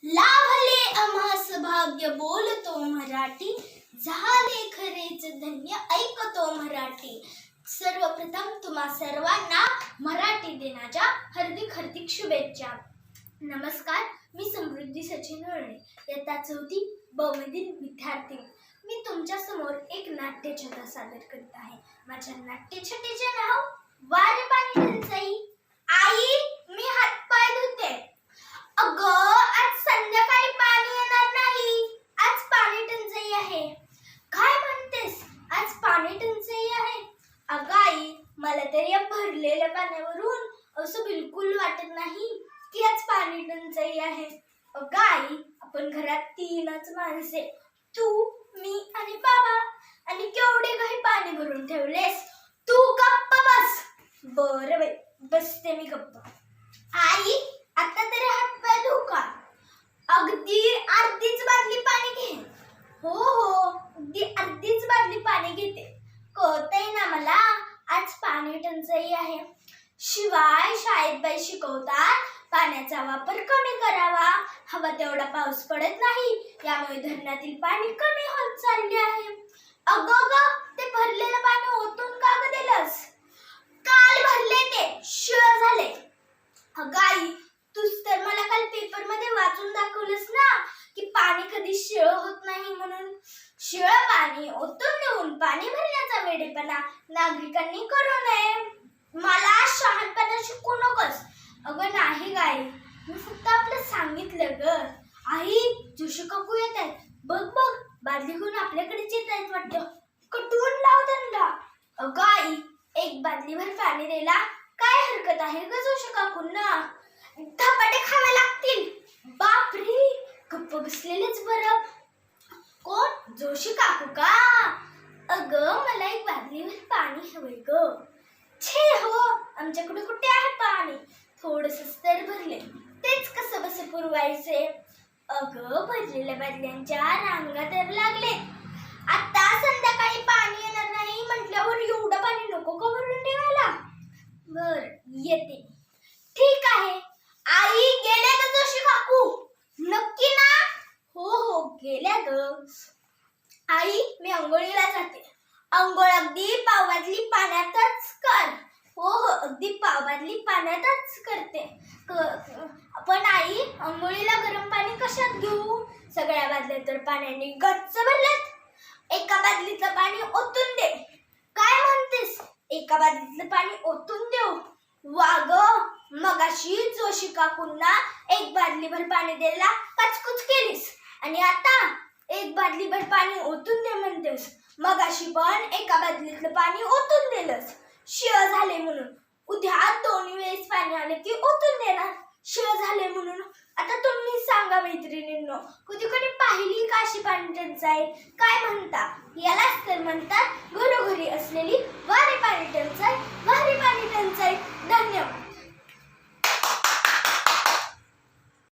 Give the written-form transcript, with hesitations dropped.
लाभले आम्हास भाग्य बोलतो मराठी, झाले खरेच धन्य ऐकतो मराठी। सर्वप्रथम तुम्हा सर्वांना मराठी दिनाच्या हार्दिक शुभेच्छा। नमस्कार, मी समृद्धी सचिन वळणे, इयत्ता 4वी ब मधील विद्यार्थी। मी तुमच्या समोर एक नाट्यछटा सादर करत आहे। माझ्या नाट्यछटेचे नाव वारे पाणी टंचाई। आई, मी हातपाय धुते। अगं, आज संध्याकाळी पाणी येणार नाही, आज पाणी टंचाई आहे। काय म्हणतेस, आज पाणी टंचाई आहे? अगं आई, मला तर या भरलेल्या पाण्यावरून असं बिलकुल वाटत नाही की आज पाणी टंचाई आहे। अगं आई, आपण घरात 3च माणसे, तू, मी आणि बाबा, आणि केवढे काही पाणी भरून ठेवलेस। तू गप्प बस। बरं बाई, बसते मी गप्प। आई, आता तरी हातपाय धुऊ का? अगदी अर्धीच बादली पाणी घे। हो, अगदी अर्धीच बादली पाणी घेते। कळतंय ना मला, आज पाणी टंचाई आहे। शिवाय शाळेत बाई शिकवतात पाण्याचा वापर कमी करावा, हवा तेवढा पाऊस पडत नाही, यामुळे धरणातील पाणी कमी होत चालले आहे। अगं, ते भरलेलं पाणी ओतून का ग दिलंस? काल भरले, ते शिळ झाले। अगं आई, तूच तर मला काल पेपर मध्ये वाचून दाखवलंस ना की पाणी कधी शिळ होत नाही म्हणून। शिळ पाणी ओतून देऊन पाणी भरण्याचा वेडेपणा नागरिकांनी करू नये। मला शहाणपणा शिकू नकोस। अगं नाही गाई, मी फक्त आपलं सांगितलं ग। आई, जोशी काकू येत आहेत, बघ बघ, बादली घेऊन आपल्याकडेच येत आहेत वाटतं। कटवून लाव त्यांना। अगं आई, एक बादलीभर पाणी द्यायला काय हरकत आहे ग जोशी काकूंना? धपाटे खावे लागतील। बापरे, गप्प बसलेलेच बरं। कोण, जोशी काकू का? अगं, मला एक बादलीभर पाणी हवंय ग। छे हो, आमच्याकडे कुठे आहे पाणी? थोडंसंच तर भरले, तेच कसं बसे पुरवायचे? अगं, भरलेल्या बादल्यांच्या रांगा तर लागले। आता संध्याकाळी पाणी येणार नाही म्हटल्यावर एवढं पाणी नको का भरून ठेवायला? बर, येते। ठीक आहे। आई, गेल्या ग जोशी काकू? नक्की ना? हो, गेल्या ग। आई, मी अंघोळीला जाते। अंघोळ अगदी पावबादली पाण्यातच कर। हो, अगदी पावबादली पाण्यातच करते। पण आई, अंघोळीला गरम पाणी कशात घेऊ? सगळ्या बादल्या तर पाण्याने गच्च भरल्यात। एका बादलीतलं पाणी ओतून दे। काय म्हणतेस, एका बादलीतलं पाणी ओतून देऊ? वा ग, मगाशी जोशी काकूंना एक बादलीभर पाणी द्यायला काचकूच केलीस, आणि आता एक बादलीभर पाणी ओतून दे म्हणतेस। मगाशी पण एका बादलीतलं पाणी ओतून दिलंस, शिळ झाले म्हणून। उद्या 2 वेळेस पाणी आले की ओतून देणार, शिळ झाले म्हणून। आता तुम्ही सांगा मैत्रिणींनो, कधी पाहिली का अशी पाणी टंचाई? काय म्हणता? यालाच तर म्हणतात घरोघरी